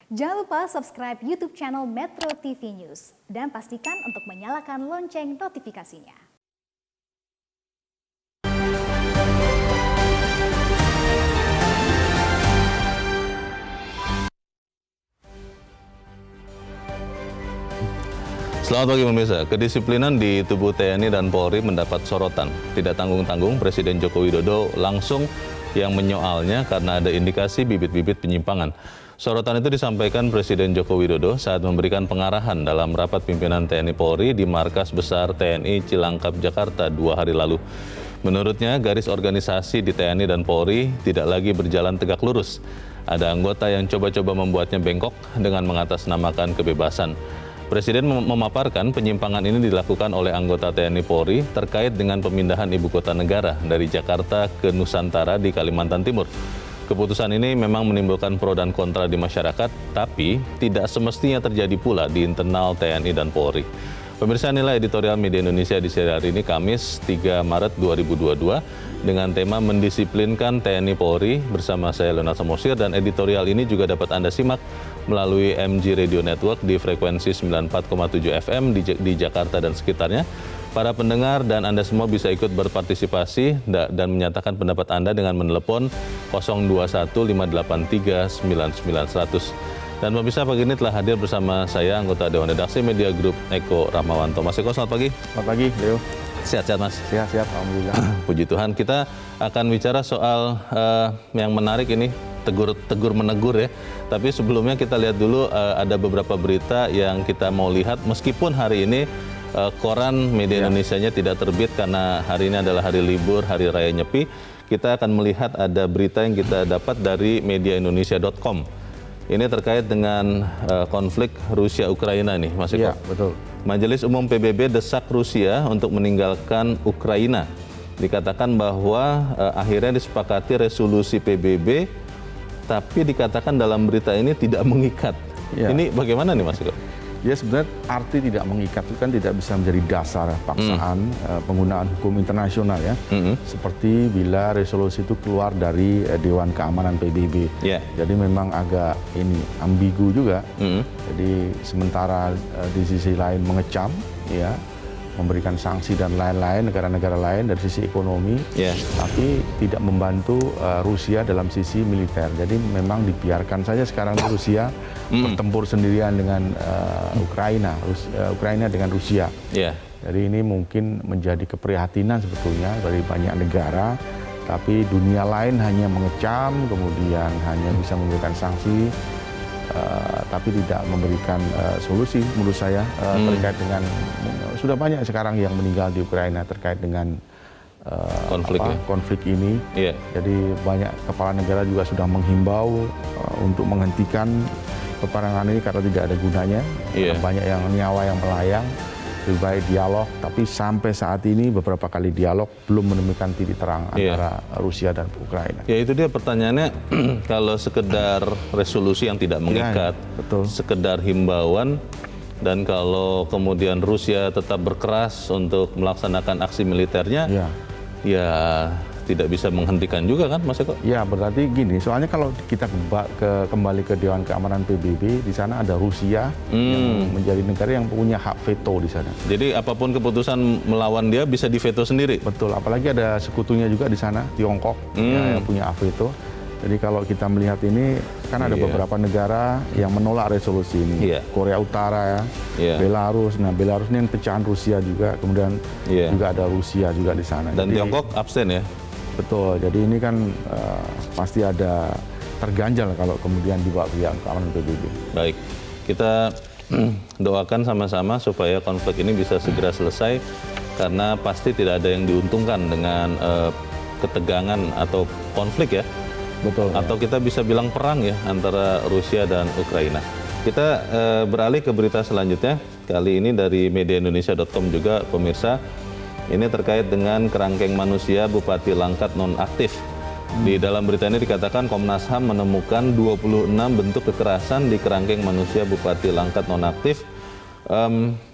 Jangan lupa subscribe YouTube channel Metro TV News dan pastikan untuk menyalakan lonceng notifikasinya. Selamat pagi pemirsa, kedisiplinan di tubuh TNI dan Polri mendapat sorotan. Tidak tanggung-tanggung, Presiden Joko Widodo langsung yang menyoalnya karena ada indikasi bibit-bibit penyimpangan. Sorotan itu disampaikan Presiden Joko Widodo saat memberikan pengarahan dalam rapat pimpinan TNI Polri di Markas Besar TNI Cilangkap, Jakarta 2 hari lalu. Menurutnya, garis organisasi di TNI dan Polri tidak lagi berjalan tegak lurus. Ada anggota yang coba-coba membuatnya bengkok dengan mengatasnamakan kebebasan. Presiden memaparkan penyimpangan ini dilakukan oleh anggota TNI Polri terkait dengan pemindahan ibu kota negara dari Jakarta ke Nusantara di Kalimantan Timur. Keputusan ini memang menimbulkan pro dan kontra di masyarakat, tapi tidak semestinya terjadi pula di internal TNI dan Polri. Pemirsa, inilah editorial Media Indonesia di seri hari ini, Kamis 3 Maret 2022, dengan tema mendisiplinkan TNI Polri bersama saya Leonard Samosir, dan editorial ini juga dapat Anda simak melalui MG Radio Network di frekuensi 94,7 FM di Jakarta dan sekitarnya. Para pendengar dan Anda semua bisa ikut berpartisipasi dan menyatakan pendapat Anda dengan menelepon 021-583-9900. Dan pemirsa, pagi ini telah hadir bersama saya anggota Dewan Redaksi Media Group Eko Rahmawanto. Mas Eko, selamat pagi. Selamat pagi, Leo. Sehat-sehat, Mas? Sehat-sehat, alhamdulillah. Puji Tuhan. Kita akan bicara soal yang menarik ini, tegur-menegur ya. Tapi sebelumnya kita lihat dulu ada beberapa berita yang kita mau lihat. Meskipun hari ini koran Media Indonesianya tidak terbit karena hari ini adalah hari libur, hari raya Nyepi. Kita akan melihat ada berita yang kita dapat dari mediaindonesia.com. Ini terkait dengan konflik Rusia-Ukraina nih, Mas Eko. Iya, betul. Majelis Umum PBB desak Rusia untuk meninggalkan Ukraina. Dikatakan bahwa akhirnya disepakati resolusi PBB, tapi dikatakan dalam berita ini tidak mengikat. Ya. Ini bagaimana nih, Mas Eko? Ya, sebenarnya arti tidak mengikat itu kan tidak bisa menjadi dasar paksaan penggunaan hukum internasional ya. Seperti bila resolusi itu keluar dari Dewan Keamanan PBB. Yeah. Jadi memang agak ambigu juga. Jadi sementara di sisi lain mengecam ya, memberikan sanksi dan lain-lain negara-negara lain dari sisi ekonomi, tapi tidak membantu Rusia dalam sisi militer. Jadi memang dibiarkan saja sekarang Rusia bertempur sendirian dengan Ukraina dengan Rusia. Jadi ini mungkin menjadi keprihatinan sebetulnya dari banyak negara, tapi dunia lain hanya mengecam, kemudian hanya bisa memberikan sanksi, tapi tidak memberikan solusi menurut saya terkait dengan sudah banyak sekarang yang meninggal di Ukraina terkait dengan konflik ini. Jadi banyak kepala negara juga sudah menghimbau untuk menghentikan peperangan ini karena tidak ada gunanya. Banyak yang nyawa yang melayang. Lebih baik dialog, tapi sampai saat ini beberapa kali dialog belum menemukan titik terang antara Rusia dan Ukraina. Ya, itu dia pertanyaannya. Kalau sekedar resolusi yang tidak mengikat, sekedar himbauan, dan kalau kemudian Rusia tetap berkeras untuk melaksanakan aksi militernya, ya tidak bisa menghentikan juga kan, Mas Eko? Ya, berarti gini, soalnya kalau kita kembali ke Dewan Keamanan PBB, di sana ada Rusia yang menjadi negara yang punya hak veto di sana. Jadi apapun keputusan melawan dia bisa diveto sendiri? Betul, apalagi ada sekutunya juga di sana, Tiongkok, yang punya hak veto. Jadi kalau kita melihat ini, kan ada beberapa negara yang menolak resolusi ini. Korea Utara Belarus. Nah, Belarus ini yang pecahan Rusia juga, kemudian juga ada Rusia juga di sana. Dan jadi, Tiongkok absen ya? Betul, jadi ini kan pasti ada terganjal kalau kemudian dibawa ke keamanan PBB. Baik, kita doakan sama-sama supaya konflik ini bisa segera selesai, karena pasti tidak ada yang diuntungkan dengan ketegangan atau konflik ya. Betul. Atau kita bisa bilang perang ya antara Rusia dan Ukraina. Kita beralih ke berita selanjutnya, kali ini dari mediaindonesia.com juga, pemirsa. Ini terkait dengan kerangkeng manusia Bupati Langkat nonaktif. Di dalam berita ini dikatakan Komnas HAM menemukan 26 bentuk kekerasan di kerangkeng manusia Bupati Langkat nonaktif.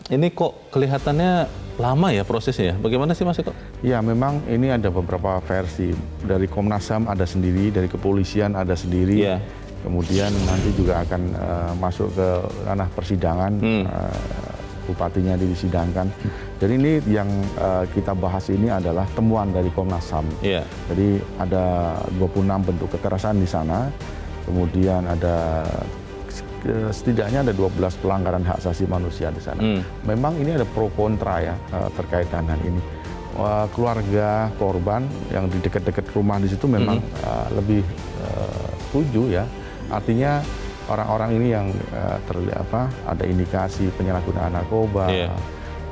Ini kok kelihatannya lama ya prosesnya? Bagaimana sih, Mas Eko? Ya, memang ini ada beberapa versi. Dari Komnas HAM ada sendiri, dari kepolisian ada sendiri. kemudian nanti juga akan masuk ke ranah persidangan, bupatinya disidangkan. Jadi ini yang kita bahas ini adalah temuan dari Komnas HAM. Yeah. Jadi ada 26 bentuk kekerasan di sana, kemudian ada setidaknya ada 12 pelanggaran hak asasi manusia di sana. Memang ini ada pro kontra ya terkait dengan ini. Keluarga korban yang di dekat-dekat rumah di situ memang lebih setuju ya. Artinya orang-orang ini yang ada indikasi penyalahgunaan narkoba,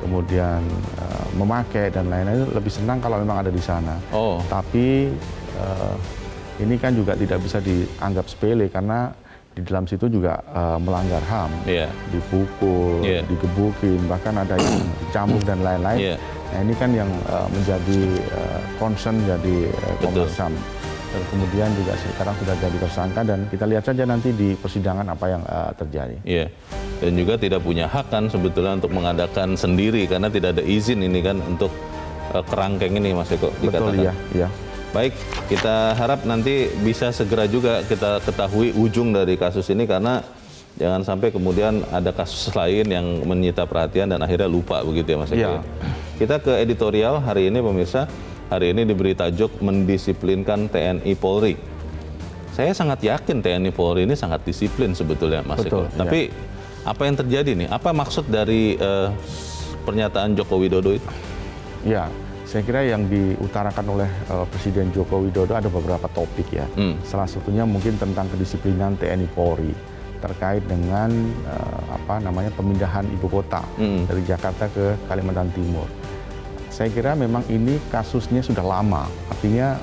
kemudian memakai dan lain-lain lebih senang kalau memang ada di sana. Tapi ini kan juga tidak bisa dianggap sepele karena di dalam situ juga melanggar HAM, dipukul, digebukin, bahkan ada yang dicambuk dan lain-lain. Nah ini kan yang menjadi concern jadi Komnas HAM. Dan kemudian juga sekarang sudah jadi tersangka dan kita lihat saja nanti di persidangan apa yang terjadi. Iya. Dan juga tidak punya hak kan sebetulnya untuk mengadakan sendiri karena tidak ada izin ini kan untuk kerangkeng ini Mas Eko dikatakan. Betul, iya. Baik, kita harap nanti bisa segera juga kita ketahui ujung dari kasus ini karena jangan sampai kemudian ada kasus lain yang menyita perhatian dan akhirnya lupa begitu ya Mas Eko. Kita ke editorial hari ini pemirsa. Hari ini diberi tajuk mendisiplinkan TNI Polri. Saya sangat yakin TNI Polri ini sangat disiplin sebetulnya Mas Eko. Tapi apa yang terjadi nih? Apa maksud dari pernyataan Joko Widodo itu? Ya, saya kira yang diutarakan oleh Presiden Joko Widodo ada beberapa topik ya. Salah satunya mungkin tentang kedisiplinan TNI Polri terkait dengan pemindahan ibu kota dari Jakarta ke Kalimantan Timur. Saya kira memang ini kasusnya sudah lama, artinya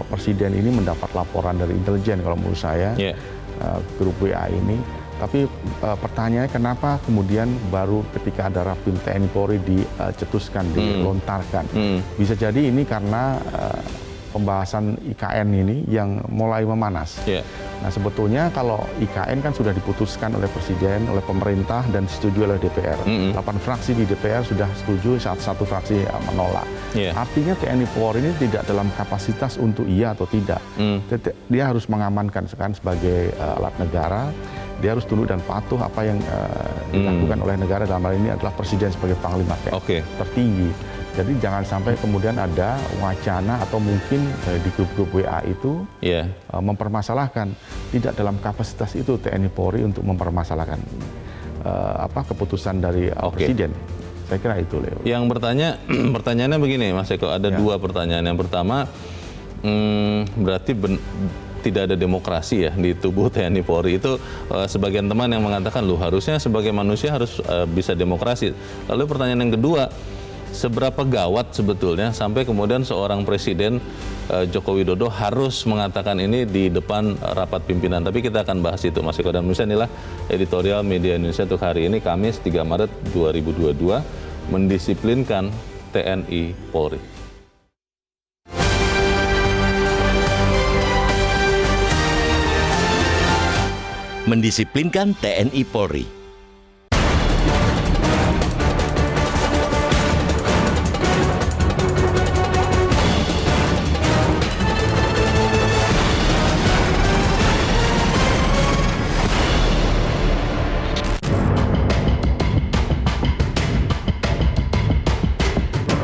Presiden ini mendapat laporan dari intelijen kalau menurut saya, grup WA ini. Tapi pertanyaannya kenapa kemudian baru ketika ada Rapim TNI Polri dicetuskan, dilontarkan. Bisa jadi ini karena pembahasan IKN ini yang mulai memanas. Nah sebetulnya kalau IKN kan sudah diputuskan oleh Presiden, oleh pemerintah dan disetujui oleh DPR. 8 fraksi di DPR sudah setuju, satu fraksi menolak. Artinya TNI Polri ini tidak dalam kapasitas untuk iya atau tidak. Dia harus mengamankan kan sebagai alat negara. Dia harus tunduk dan patuh apa yang dilakukan oleh negara, dalam hal ini adalah Presiden sebagai Panglima TNI tertinggi. Jadi jangan sampai kemudian ada wacana atau mungkin di grup-grup WA itu mempermasalahkan tidak dalam kapasitas itu TNI Polri untuk mempermasalahkan keputusan dari Presiden. Saya kira itu, Leo. Yang pertanyaannya begini, Mas Eko, ada dua pertanyaan. Yang pertama, berarti tidak ada demokrasi ya di tubuh TNI Polri. Itu sebagian teman yang mengatakan, loh harusnya sebagai manusia harus bisa demokrasi. Lalu pertanyaan yang kedua, seberapa gawat sebetulnya sampai kemudian seorang Presiden Joko Widodo harus mengatakan ini di depan rapat pimpinan. Tapi kita akan bahas itu Mas Eko dan Musa. Inilah editorial Media Indonesia untuk hari ini, Kamis 3 Maret 2022, mendisiplinkan TNI Polri. Mendisiplinkan TNI Polri.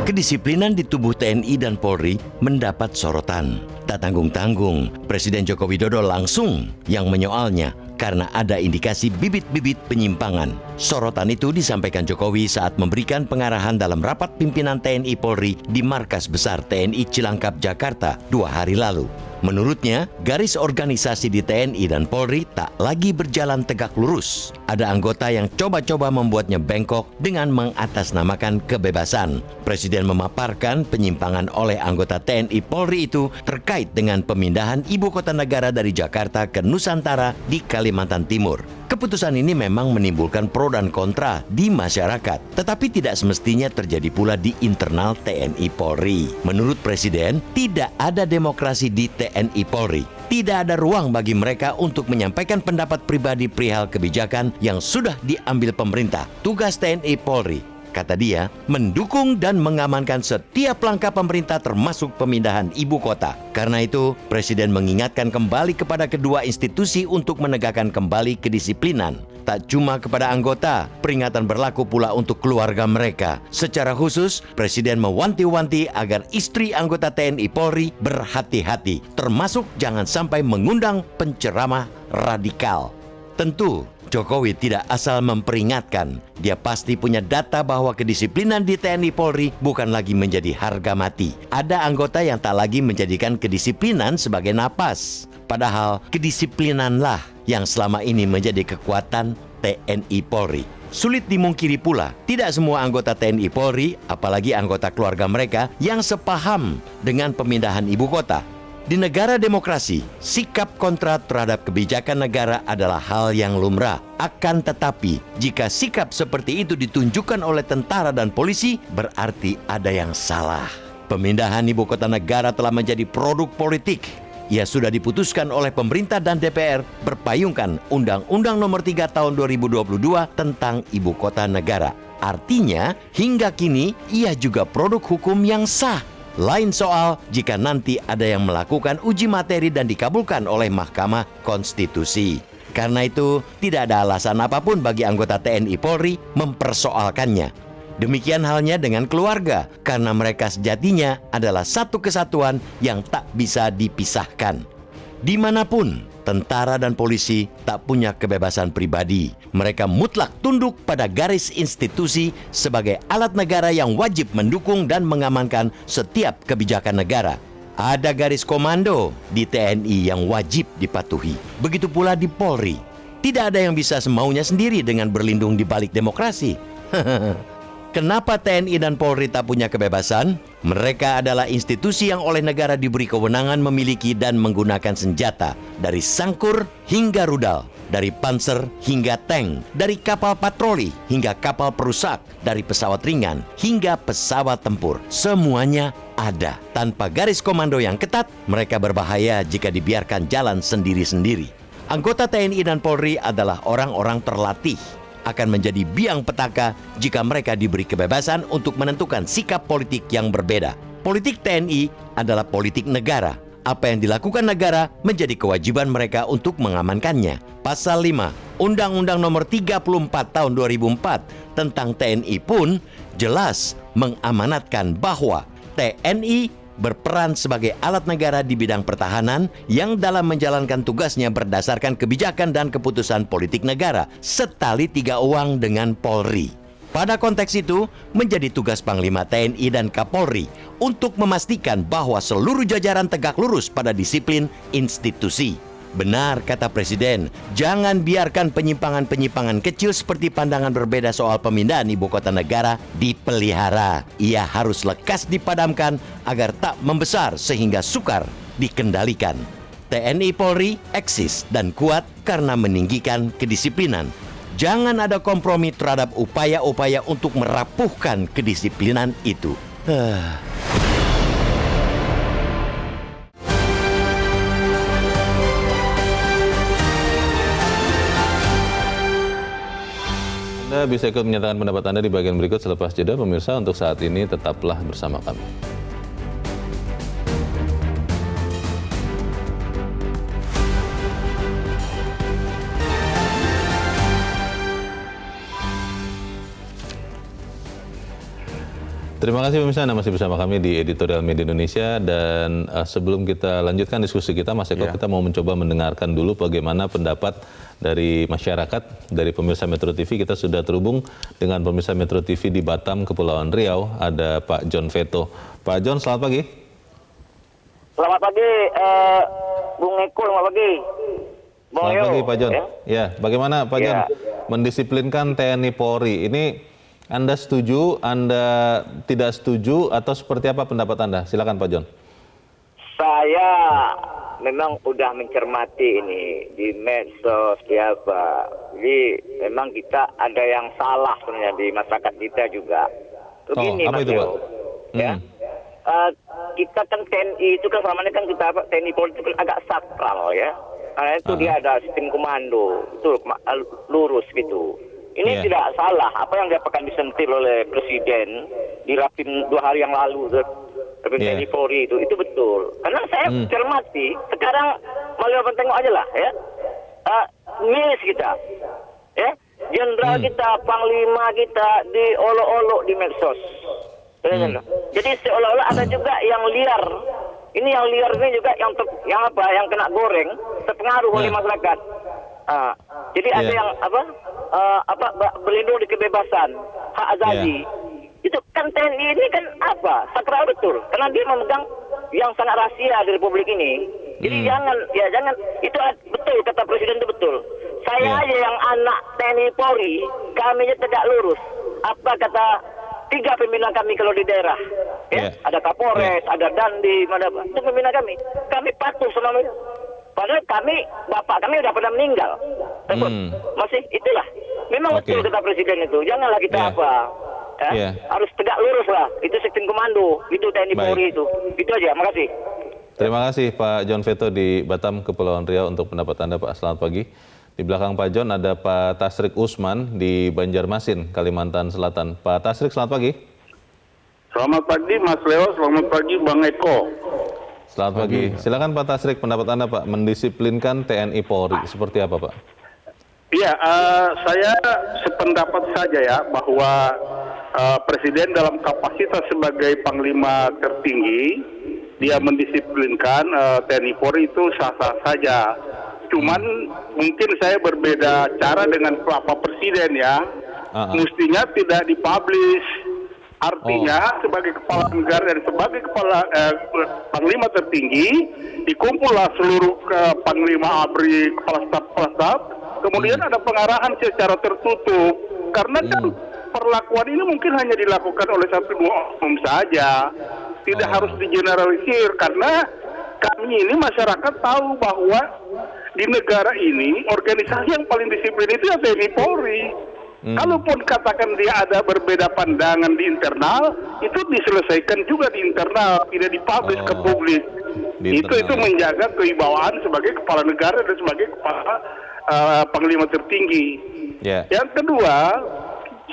Kedisiplinan di tubuh TNI dan Polri mendapat sorotan. Tak tanggung-tanggung, Presiden Joko Widodo langsung yang menyoalnya karena ada indikasi bibit-bibit penyimpangan. Sorotan itu disampaikan Jokowi saat memberikan pengarahan dalam rapat pimpinan TNI Polri di Markas Besar TNI Cilangkap, Jakarta 2 hari lalu. Menurutnya, garis organisasi di TNI dan Polri tak lagi berjalan tegak lurus. Ada anggota yang coba-coba membuatnya bengkok dengan mengatasnamakan kebebasan. Presiden memaparkan penyimpangan oleh anggota TNI Polri itu terkait dengan pemindahan ibu kota negara dari Jakarta ke Nusantara di Kalimantan Timur. Keputusan ini memang menimbulkan pro dan kontra di masyarakat, tetapi tidak semestinya terjadi pula di internal TNI Polri. Menurut Presiden, tidak ada demokrasi di TNI Polri. Tidak ada ruang bagi mereka untuk menyampaikan pendapat pribadi perihal kebijakan yang sudah diambil pemerintah. Tugas TNI Polri kata dia, mendukung dan mengamankan setiap langkah pemerintah termasuk pemindahan ibu kota. Karena itu, Presiden mengingatkan kembali kepada kedua institusi untuk menegakkan kembali kedisiplinan. Tak cuma kepada anggota, peringatan berlaku pula untuk keluarga mereka. Secara khusus, Presiden mewanti-wanti agar istri anggota TNI Polri berhati-hati, termasuk jangan sampai mengundang penceramah radikal. Tentu, Jokowi tidak asal memperingatkan. Dia pasti punya data bahwa kedisiplinan di TNI Polri bukan lagi menjadi harga mati. Ada anggota yang tak lagi menjadikan kedisiplinan sebagai napas. Padahal kedisiplinanlah yang selama ini menjadi kekuatan TNI Polri. Sulit dimungkiri pula, tidak semua anggota TNI Polri, apalagi anggota keluarga mereka, yang sepaham dengan pemindahan ibu kota. Di negara demokrasi, sikap kontra terhadap kebijakan negara adalah hal yang lumrah. Akan tetapi, jika sikap seperti itu ditunjukkan oleh tentara dan polisi, berarti ada yang salah. Pemindahan ibu kota negara telah menjadi produk politik. Ia sudah diputuskan oleh pemerintah dan DPR berpayungkan Undang-Undang Nomor 3 Tahun 2022 tentang Ibu Kota Negara. Artinya, hingga kini ia juga produk hukum yang sah. Lain soal jika nanti ada yang melakukan uji materi dan dikabulkan oleh Mahkamah Konstitusi. Karena itu, tidak ada alasan apapun bagi anggota TNI Polri mempersoalkannya. Demikian halnya dengan keluarga, karena mereka sejatinya adalah satu kesatuan yang tak bisa dipisahkan. Dimanapun, tentara dan polisi tak punya kebebasan pribadi. Mereka mutlak tunduk pada garis institusi sebagai alat negara yang wajib mendukung dan mengamankan setiap kebijakan negara. Ada garis komando di TNI yang wajib dipatuhi. Begitu pula di Polri. Tidak ada yang bisa semaunya sendiri dengan berlindung di balik demokrasi. Kenapa TNI dan Polri tak punya kebebasan? Mereka adalah institusi yang oleh negara diberi kewenangan memiliki dan menggunakan senjata, dari sangkur hingga rudal, dari panser hingga tank, dari kapal patroli hingga kapal perusak, dari pesawat ringan hingga pesawat tempur. Semuanya ada. Tanpa garis komando yang ketat, mereka berbahaya jika dibiarkan jalan sendiri-sendiri. Anggota TNI dan Polri adalah orang-orang terlatih, akan menjadi biang petaka jika mereka diberi kebebasan untuk menentukan sikap politik yang berbeda. Politik TNI adalah politik negara. Apa yang dilakukan negara menjadi kewajiban mereka untuk mengamankannya. Pasal 5 Undang-Undang Nomor 34 Tahun 2004 tentang TNI pun jelas mengamanatkan bahwa TNI berperan sebagai alat negara di bidang pertahanan yang dalam menjalankan tugasnya berdasarkan kebijakan dan keputusan politik negara, setali 3 uang dengan Polri. Pada konteks itu, menjadi tugas Panglima TNI dan Kapolri untuk memastikan bahwa seluruh jajaran tegak lurus pada disiplin institusi. Benar kata Presiden, jangan biarkan penyimpangan-penyimpangan kecil seperti pandangan berbeda soal pemindahan ibu kota negara dipelihara. Ia harus lekas dipadamkan agar tak membesar sehingga sukar dikendalikan. TNI Polri eksis dan kuat karena meninggikan kedisiplinan. Jangan ada kompromi terhadap upaya-upaya untuk merapuhkan kedisiplinan itu. Anda bisa ikut menyatakan pendapat Anda di bagian berikut selepas jeda. Pemirsa, untuk saat ini tetaplah bersama kami. Terima kasih pemirsa, Anda masih bersama kami di Editorial Media Indonesia. Dan sebelum kita lanjutkan diskusi kita, Mas Eko, kita mau mencoba mendengarkan dulu bagaimana pendapat dari masyarakat, dari pemirsa Metro TV. Kita sudah terhubung dengan pemirsa Metro TV di Batam, Kepulauan Riau. Ada Pak John Veto. Pak John, selamat pagi. Selamat pagi, Bung Eko, selamat pagi. Selamat pagi, Pak John. Ya, bagaimana Pak John mendisiplinkan TNI Polri? Ini Anda setuju, Anda tidak setuju, atau seperti apa pendapat Anda? Silakan Pak John. Saya memang udah mencermati ini di medsos apa. Jadi memang kita ada yang salah sebenarnya di masyarakat kita juga. Begini, apa Mas itu, Pak? Ya. Kita kan TNI itu kan selama ini kan kita TNI Polri itu kan agak sakral ya. Karena itu dia ada sistem komando, itu lurus gitu. Ini tidak salah apa yang dapat disentil oleh Presiden di Rapim 2 hari yang lalu, Rapim TNI Polri itu betul. Karena saya cermati, sekarang malah tengok aja lah ya, milis kita, ya, jenderal kita, panglima kita diolok-olok di medsos. Jadi seolah-olah ada juga yang liar. Ini yang liar ini juga yang kena goreng, terpengaruh oleh masyarakat. Jadi ada yang berlindung di kebebasan, hak asasi. Itu kan TNI ini kan sakral betul, karena dia memegang yang sangat rahasia di Republik ini. Jadi jangan itu betul kata Presiden itu betul. Saya aja yang anak TNI Polri, kami tegak lurus. Apa kata 3 pimpinan kami kalau di daerah, ada Kapolres, ada Dandim, itu pimpinan kami. Kami patuh sama mereka. Padahal bapak kami udah pernah meninggal. Masih itulah. Memang betul kata Presiden itu. Janganlah kita harus tegak lurus lah. Itu sistem komando, itu TNI Polri itu. Itu aja. Makasih. Terima kasih Pak John Veto di Batam, Kepulauan Riau untuk pendapat Anda Pak. Selamat pagi. Di belakang Pak John ada Pak Tasrik Usman di Banjarmasin, Kalimantan Selatan. Pak Tasrik, selamat pagi. Selamat pagi Mas Leo, selamat pagi Bang Eko. Selamat pagi. Silakan Pak Tasrik, pendapat Anda Pak, mendisiplinkan TNI Polri seperti apa Pak? Iya, saya sependapat saja ya bahwa Presiden dalam kapasitas sebagai Panglima tertinggi, dia mendisiplinkan TNI Polri itu sah-sah saja. Cuman mungkin saya berbeda cara dengan Bapak Presiden ya. Mestinya tidak dipublish. Artinya sebagai kepala negara dan sebagai panglima tertinggi, dikumpullah seluruh panglima ABRI, kepala staf, kemudian ada pengarahan secara tertutup. Karena kan perlakuan ini mungkin hanya dilakukan oleh 1-2 oknum saja, tidak harus digeneralisir. Karena kami ini masyarakat tahu bahwa di negara ini organisasi yang paling disiplin itu ya TNI Polri. Kalaupun katakan dia ada berbeda pandangan di internal, itu diselesaikan juga di internal, tidak dipublish ke publik. Itu menjaga kewibawaan sebagai kepala negara dan sebagai kepala panglima tertinggi. Yang kedua,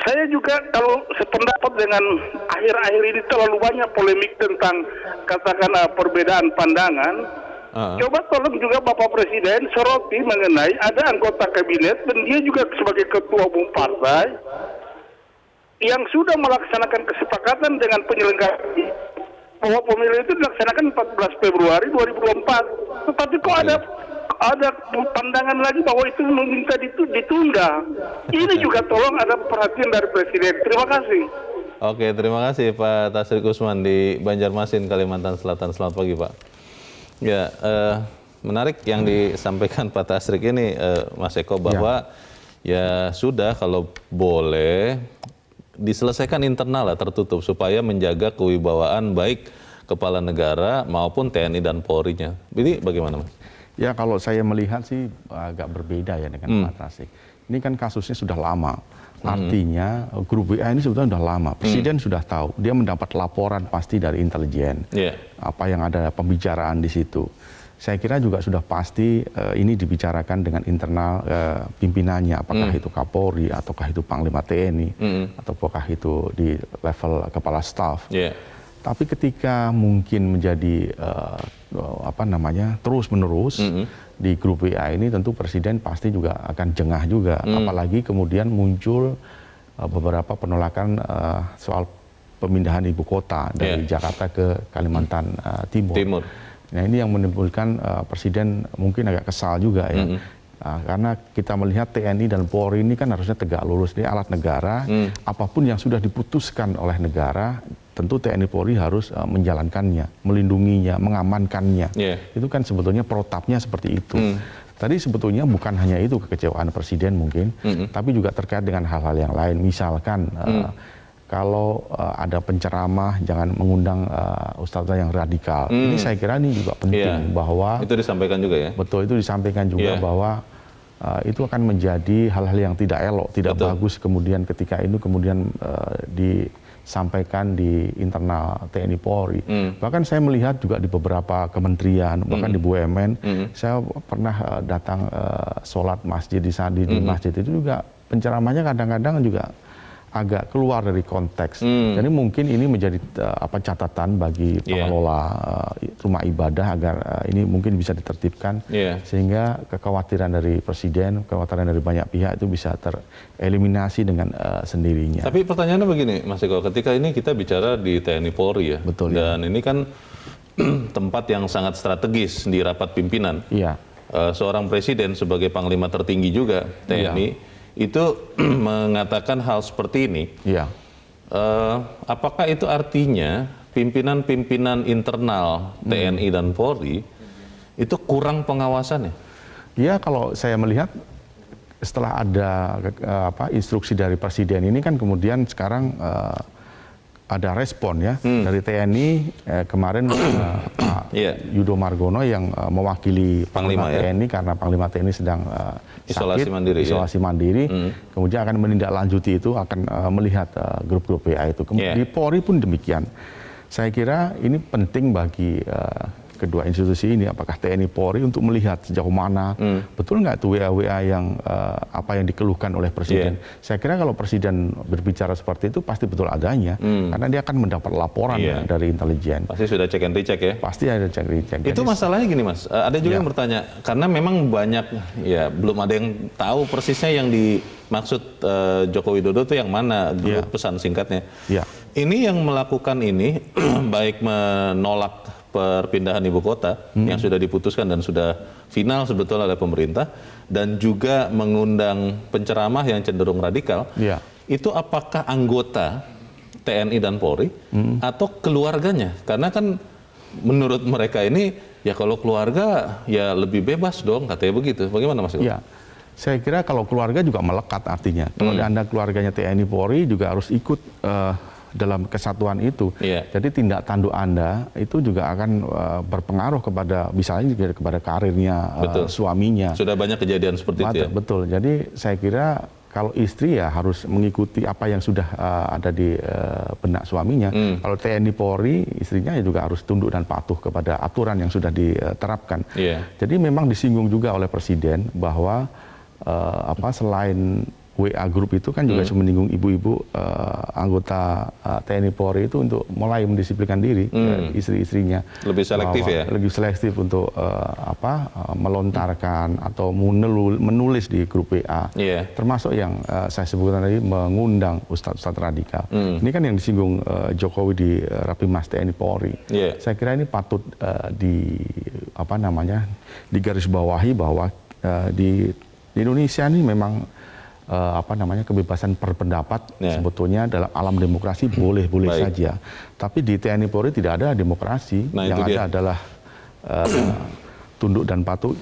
saya juga kalau sependapat dengan akhir-akhir ini terlalu banyak polemik tentang katakan perbedaan pandangan. Coba tolong juga Bapak Presiden soroti mengenai ada anggota kabinet dan dia juga sebagai ketua umum partai yang sudah melaksanakan kesepakatan dengan penyelenggara bahwa pemilu itu dilaksanakan 14 Februari 2024. Tetapi kok ada pandangan lagi bahwa itu meminta ditunda. Ini juga tolong ada perhatian dari Presiden. Terima kasih. Oke, terima kasih Pak Tasrik Usman di Banjarmasin, Kalimantan Selatan. Selamat pagi Pak. Ya, menarik yang disampaikan Pak Tasrik ini, Mas Eko, bahwa ya sudah kalau boleh diselesaikan internal lah, tertutup, supaya menjaga kewibawaan baik kepala negara maupun TNI dan Polri-nya. Ini bagaimana Mas? Ya kalau saya melihat sih agak berbeda ya dengan Pak Tasrik. Ini kan kasusnya sudah lama. Artinya grup WA ini sebetulnya sudah lama. Presiden sudah tahu, dia mendapat laporan pasti dari intelijen. Apa yang ada pembicaraan di situ. Saya kira juga sudah pasti ini dibicarakan dengan internal pimpinannya, apakah itu Kapolri, ataukah itu Panglima TNI, ataukah itu di level kepala staf. Tapi ketika mungkin menjadi terus-menerus di grup WA ini, tentu Presiden pasti juga akan jengah juga. Apalagi kemudian muncul beberapa penolakan soal pemindahan ibu kota dari Jakarta ke Kalimantan Timur. Nah ini yang menimbulkan Presiden mungkin agak kesal juga ya. Karena kita melihat TNI dan Polri ini kan harusnya tegak lurus, dia alat negara. Apapun yang sudah diputuskan oleh negara, tentu TNI Polri harus menjalankannya, melindunginya, mengamankannya. Itu kan sebetulnya protapnya seperti itu. Tadi sebetulnya bukan hanya itu kekecewaan Presiden mungkin, tapi juga terkait dengan hal-hal yang lain. Misalkan kalau ada penceramah jangan mengundang ustadz yang radikal. Ini saya kira ini juga penting bahwa itu disampaikan juga ya. Betul, itu disampaikan juga bahwa itu akan menjadi hal-hal yang tidak elok, tidak bagus kemudian ketika itu kemudian disampaikan di internal TNI Polri. Bahkan saya melihat juga di beberapa kementerian, bahkan di BUMN, saya pernah datang sholat masjid di masjid itu juga penceramahnya kadang-kadang juga agak keluar dari konteks. Jadi mungkin ini menjadi catatan bagi pengelola rumah ibadah agar ini mungkin bisa ditertibkan sehingga kekhawatiran dari presiden, kekhawatiran dari banyak pihak itu bisa tereliminasi dengan sendirinya. Tapi pertanyaannya begini, Mas Eko, ketika ini kita bicara di TNI Polri ya, betul, dan ini kan tempat yang sangat strategis di rapat pimpinan. Iya. Seorang presiden sebagai panglima tertinggi juga TNI itu mengatakan hal seperti ini. Iya. Apakah itu artinya pimpinan-pimpinan internal TNI dan Polri itu kurang pengawasannya? Iya, kalau saya melihat setelah ada instruksi dari presiden ini kan kemudian sekarang ada respon ya dari TNI kemarin Pak Yudo Margono yang mewakili Panglima TNI karena Panglima TNI sedang isolasi sakit, mandiri, kemudian akan menindaklanjuti itu, akan melihat grup-grup WA itu. Di Polri pun demikian. Saya kira ini penting bagi kedua institusi ini, apakah TNI Polri untuk melihat sejauh mana betul nggak itu WA-WA yang apa yang dikeluhkan oleh presiden. Saya kira kalau presiden berbicara seperti itu pasti betul adanya, karena dia akan mendapat laporan dari intelijen. Pasti sudah cek and recheck ya? Pasti ada cek and recheck. Itu masalahnya gini Mas, ada juga yang bertanya, karena memang banyak ya belum ada yang tahu persisnya yang dimaksud Joko Widodo itu yang mana, grup pesan singkatnya. Ini yang melakukan ini baik menolak perpindahan ibu kota yang sudah diputuskan dan sudah final sebetulnya oleh pemerintah, dan juga mengundang penceramah yang cenderung radikal, itu apakah anggota TNI dan Polri atau keluarganya? Karena kan menurut mereka ini ya kalau keluarga ya lebih bebas dong, katanya begitu. Bagaimana Mas? Iya, saya kira kalau keluarga juga melekat artinya. Kalau Anda keluarganya TNI Polri juga harus ikut dalam kesatuan itu. Jadi tindak tanduk Anda itu juga akan berpengaruh kepada misalnya kepada karirnya suaminya. Sudah banyak kejadian seperti itu ya? Betul. Jadi saya kira kalau istri ya harus mengikuti apa yang sudah ada di benak suaminya. Kalau TNI Polri, istrinya juga harus tunduk dan patuh kepada aturan yang sudah diterapkan. Jadi memang disinggung juga oleh Presiden bahwa selain WA Group itu kan juga menyinggung ibu-ibu anggota TNI Polri itu untuk mulai mendisiplinkan diri istri-istrinya. Lebih selektif ya? Lebih selektif untuk melontarkan atau menulis di grup WA. Termasuk yang saya sebutkan tadi mengundang ustadz-ustadz radikal. Ini kan yang disinggung Jokowi di Rapimnas TNI Polri. Saya kira ini patut digarisbawahi bahwa di Indonesia ini memang kebebasan berpendapat sebetulnya dalam alam demokrasi boleh-boleh saja. Tapi di TNI Polri tidak ada demokrasi. Yang ada adalah tunduk dan patuh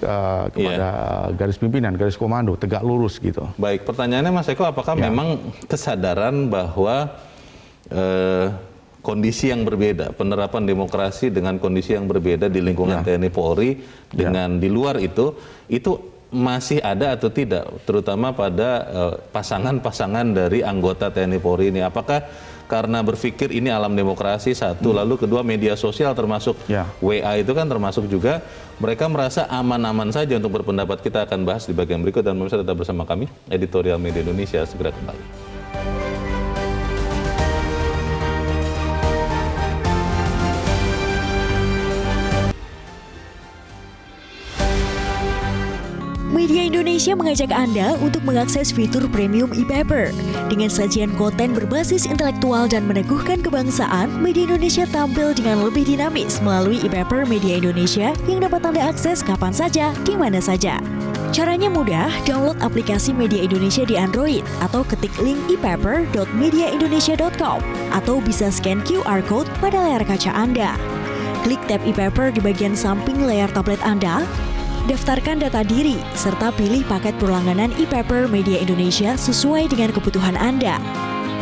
kepada garis pimpinan, garis komando, tegak lurus gitu. Baik, pertanyaannya Mas Eko, apakah memang kesadaran bahwa kondisi yang berbeda, penerapan demokrasi dengan kondisi yang berbeda di lingkungan TNI Polri dengan di luar itu masih ada atau tidak, terutama pada pasangan-pasangan dari anggota TNI Polri ini? Apakah karena berpikir ini alam demokrasi satu, lalu kedua media sosial termasuk WA itu kan termasuk juga, mereka merasa aman-aman saja untuk berpendapat? Kita akan bahas di bagian berikut, dan pemirsa tetap bersama kami, Editorial Media Indonesia segera kembali. Media Indonesia mengajak Anda untuk mengakses fitur premium e-paper. Dengan sajian konten berbasis intelektual dan meneguhkan kebangsaan, Media Indonesia tampil dengan lebih dinamis melalui e-paper Media Indonesia yang dapat Anda akses kapan saja, di mana saja. Caranya mudah, download aplikasi Media Indonesia di Android atau ketik link e-paper.mediaindonesia.com atau bisa scan QR Code pada layar kaca Anda. Klik tab e-paper di bagian samping layar tablet Anda, daftarkan data diri, serta pilih paket berlangganan e-paper Media Indonesia sesuai dengan kebutuhan Anda.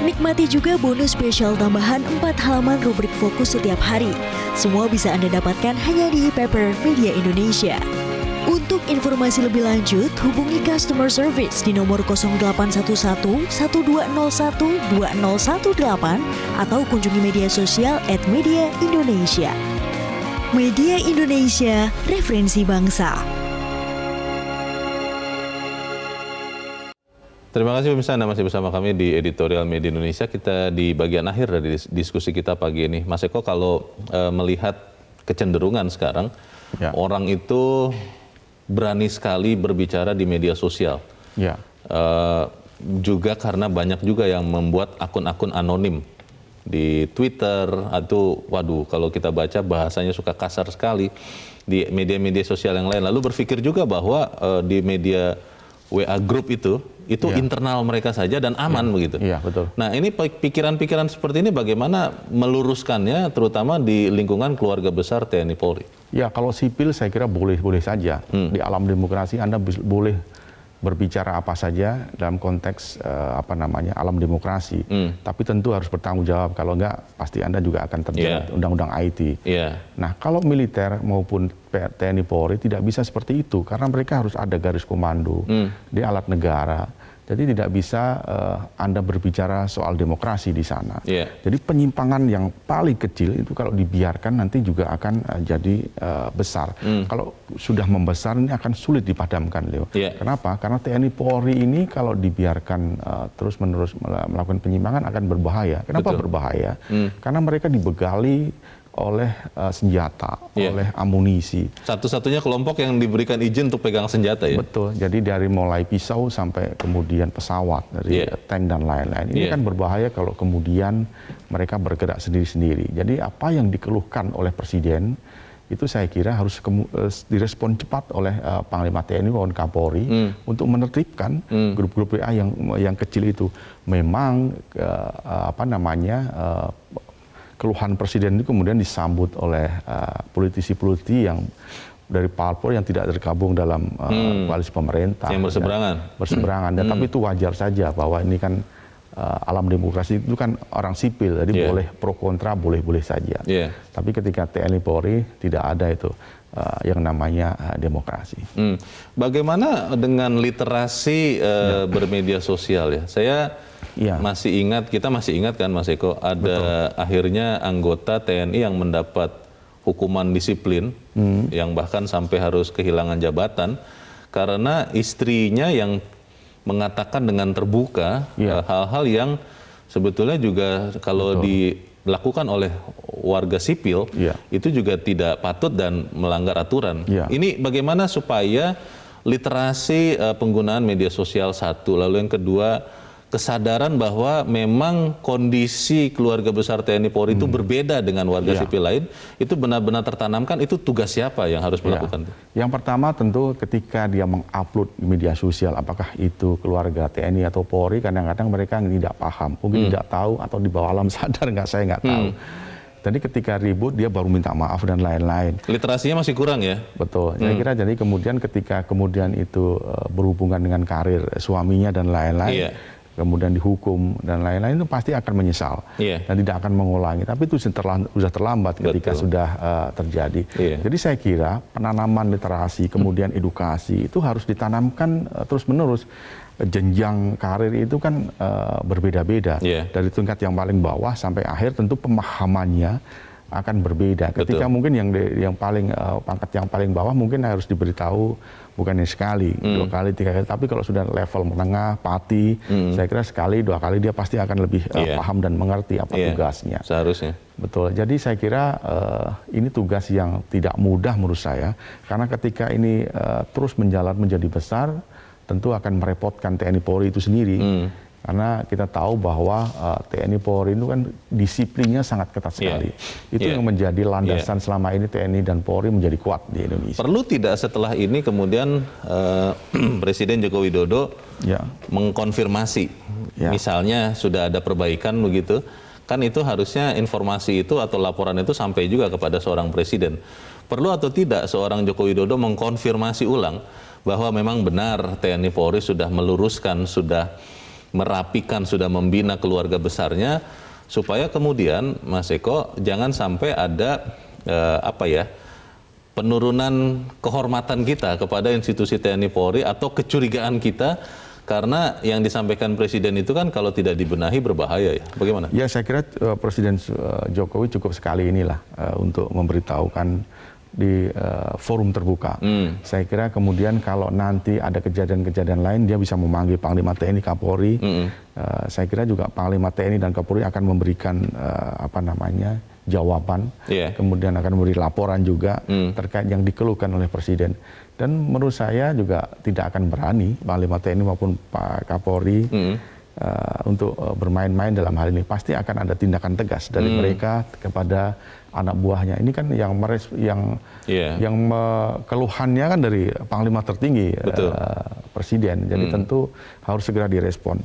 Nikmati juga bonus spesial tambahan 4 halaman rubrik fokus setiap hari. Semua bisa Anda dapatkan hanya di e-paper Media Indonesia. Untuk informasi lebih lanjut, hubungi customer service di nomor 0811 1201 2018 atau kunjungi media sosial @Media Indonesia. Media Indonesia, referensi bangsa. Terima kasih pemirsa, Anda masih bersama kami di Editorial Media Indonesia. Kita di bagian akhir dari diskusi kita pagi ini. Mas Eko, kalau melihat kecenderungan sekarang, orang itu berani sekali berbicara di media sosial. Ya. Juga karena banyak juga yang membuat akun-akun anonim di Twitter, atau waduh kalau kita baca bahasanya suka kasar sekali di media-media sosial yang lain. Lalu berpikir juga bahwa di media WA Group itu internal mereka saja dan aman begitu. Iya, betul. Nah, ini pikiran-pikiran seperti ini bagaimana meluruskannya, terutama di lingkungan keluarga besar TNI Polri? Ya, kalau sipil saya kira boleh-boleh saja. Di alam demokrasi Anda boleh berbicara apa saja dalam konteks alam demokrasi. Tapi tentu harus bertanggung jawab. Kalau enggak, pasti Anda juga akan terjerat undang-undang IT. Nah, kalau militer maupun TNI Polri tidak bisa seperti itu, karena mereka harus ada garis komando di alat negara. Jadi tidak bisa Anda berbicara soal demokrasi di sana. Jadi penyimpangan yang paling kecil itu kalau dibiarkan nanti juga akan jadi besar. Kalau sudah membesar ini akan sulit dipadamkan, Leo. Kenapa? Karena TNI Polri ini kalau dibiarkan terus-menerus melakukan penyimpangan akan berbahaya. Kenapa berbahaya? Karena mereka dibegali oleh senjata, oleh amunisi. Satu-satunya kelompok yang diberikan izin untuk pegang senjata ya? Betul, jadi dari mulai pisau sampai kemudian pesawat, dari tank dan lain-lain. Ini kan berbahaya kalau kemudian mereka bergerak sendiri-sendiri. Jadi apa yang dikeluhkan oleh Presiden, itu saya kira harus direspon cepat oleh Panglima TNI maupun Kapolri untuk menertibkan grup-grup WA yang kecil itu. Memang keluhan Presiden itu kemudian disambut oleh politisi-politisi yang dari parpol yang tidak tergabung dalam koalisi pemerintah. Yang berseberangan. Berseberangan. Tapi itu wajar saja bahwa ini kan alam demokrasi itu kan orang sipil, jadi boleh pro kontra, boleh-boleh saja. Tapi ketika TNI Polri tidak ada itu yang namanya demokrasi. Bagaimana dengan literasi bermedia sosial ya? Saya kita masih ingat kan Mas Eko, ada akhirnya anggota TNI yang mendapat hukuman disiplin yang bahkan sampai harus kehilangan jabatan karena istrinya yang mengatakan dengan terbuka hal-hal yang sebetulnya juga kalau dilakukan oleh warga sipil itu juga tidak patut dan melanggar aturan. Ini bagaimana supaya literasi penggunaan media sosial satu, lalu yang kedua kesadaran bahwa memang kondisi keluarga besar TNI Polri itu berbeda dengan warga sipil lain, itu benar-benar tertanamkan, itu tugas siapa yang harus melakukan itu? Yang pertama tentu ketika dia mengupload di media sosial, apakah itu keluarga TNI atau Polri, kadang-kadang mereka tidak paham, mungkin tidak tahu atau di bawah alam sadar saya nggak tahu. Jadi ketika ribut dia baru minta maaf dan lain-lain. Literasinya masih kurang ya? Betul. Saya kira jadi kemudian ketika kemudian itu berhubungan dengan karir suaminya dan lain-lain, kemudian dihukum dan lain-lain, itu pasti akan menyesal dan tidak akan mengulangi. Tapi itu sudah terlambat ketika sudah terjadi. Jadi saya kira penanaman literasi, kemudian edukasi itu harus ditanamkan terus-menerus. Jenjang karir itu kan berbeda-beda dari tingkat yang paling bawah sampai akhir, tentu pemahamannya akan berbeda. Ketika mungkin yang paling pangkat yang paling bawah mungkin harus diberitahu bukan sekali, 2 kali, 3 kali. Tapi kalau sudah level menengah, pati, saya kira sekali, 2 kali dia pasti akan lebih paham dan mengerti apa tugasnya. Seharusnya. Betul. Jadi saya kira ini tugas yang tidak mudah menurut saya, karena ketika ini terus menjalar menjadi besar, tentu akan merepotkan TNI Polri itu sendiri. Karena kita tahu bahwa TNI Polri itu kan disiplinnya sangat ketat sekali. Itu yang menjadi landasan selama ini TNI dan Polri menjadi kuat di Indonesia. Perlu tidak setelah ini kemudian Presiden Joko Widodo mengkonfirmasi, misalnya sudah ada perbaikan begitu, kan itu harusnya informasi itu atau laporan itu sampai juga kepada seorang presiden. Perlu atau tidak seorang Joko Widodo mengkonfirmasi ulang bahwa memang benar TNI Polri sudah meluruskan, sudah merapikan, sudah membina keluarga besarnya, supaya kemudian Mas Eko jangan sampai ada penurunan kehormatan kita kepada institusi TNI Polri atau kecurigaan kita, karena yang disampaikan Presiden itu kan kalau tidak dibenahi berbahaya ya. Bagaimana? Ya, saya kira Presiden Jokowi cukup sekali inilah untuk memberitahukan forum terbuka. Saya kira kemudian kalau nanti ada kejadian-kejadian lain, dia bisa memanggil Panglima TNI, Kapolri. Saya kira juga Panglima TNI dan Kapolri akan memberikan jawaban, kemudian akan memberi laporan juga terkait yang dikeluhkan oleh Presiden. Dan menurut saya juga tidak akan berani Panglima TNI maupun Pak Kapolri untuk bermain-main dalam hal ini. Pasti akan ada tindakan tegas dari mereka kepada anak buahnya. Ini kan keluhannya kan dari Panglima tertinggi Presiden. Jadi tentu harus segera direspon.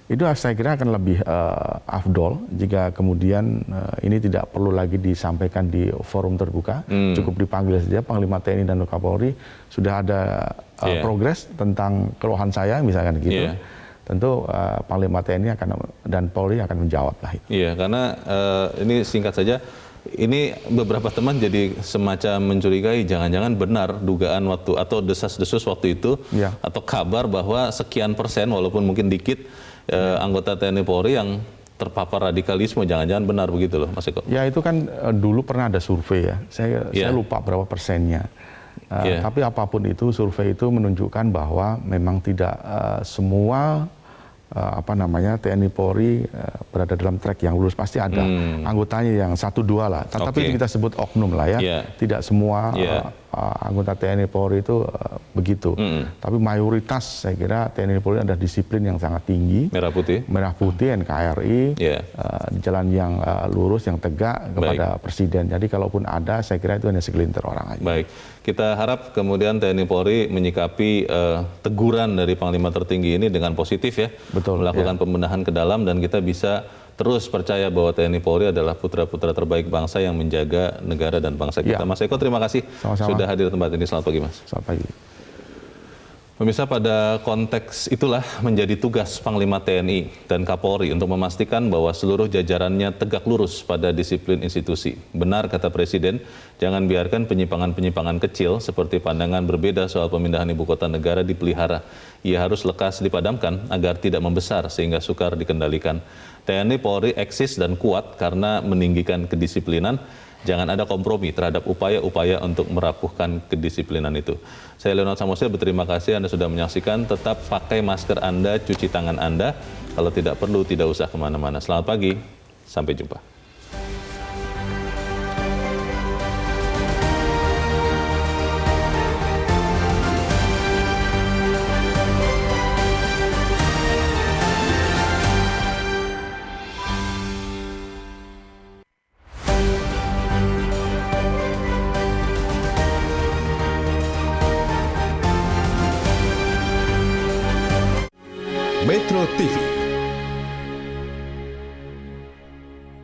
Itu saya kira akan lebih afdol jika kemudian ini tidak perlu lagi disampaikan di forum terbuka, cukup dipanggil saja Panglima TNI dan Kapolri, sudah ada progres tentang keluhan saya misalkan gitu. Tentu Panglima TNI dan Polri akan menjawab lah itu. Iya, karena ini singkat saja, ini beberapa teman jadi semacam mencurigai jangan-jangan benar dugaan waktu atau desas-desus waktu itu atau kabar bahwa sekian persen walaupun mungkin dikit anggota TNI Polri yang terpapar radikalisme, jangan-jangan benar begitu loh, Mas Eko? Ya itu kan dulu pernah ada survei ya, saya lupa berapa persennya. Tapi apapun itu, survei itu menunjukkan bahwa memang tidak semua TNI Polri berada dalam track yang lurus. Pasti ada anggotanya yang 1-2 lah. Tapi kita sebut oknum lah ya. Tidak semua anggota TNI Polri itu begitu. Tapi mayoritas saya kira TNI Polri ada disiplin yang sangat tinggi. Merah putih, NKRI, di jalan yang lurus, yang tegak kepada Presiden. Jadi kalaupun ada, saya kira itu hanya segelintir orang aja. Baik, kita harap kemudian TNI Polri menyikapi teguran dari Panglima tertinggi ini dengan positif ya. Betul, melakukan pembenahan ke dalam dan kita bisa terus percaya bahwa TNI Polri adalah putra-putra terbaik bangsa yang menjaga negara dan bangsa kita. Mas Eko, terima kasih sudah hadir di tempat ini. Selamat pagi, Mas. Selamat pagi. Pemirsa, pada konteks itulah menjadi tugas Panglima TNI dan Kapolri untuk memastikan bahwa seluruh jajarannya tegak lurus pada disiplin institusi. Benar kata Presiden, jangan biarkan penyimpangan-penyimpangan kecil seperti pandangan berbeda soal pemindahan ibu kota negara dipelihara. Ia harus lekas dipadamkan agar tidak membesar sehingga sukar dikendalikan. TNI Polri eksis dan kuat karena meninggikan kedisiplinan. Jangan ada kompromi terhadap upaya-upaya untuk merapuhkan kedisiplinan itu. Saya Leonard Samosir berterima kasih Anda sudah menyaksikan. Tetap pakai masker Anda, cuci tangan Anda. Kalau tidak perlu, tidak usah kemana-mana. Selamat pagi, sampai jumpa. Metro TV,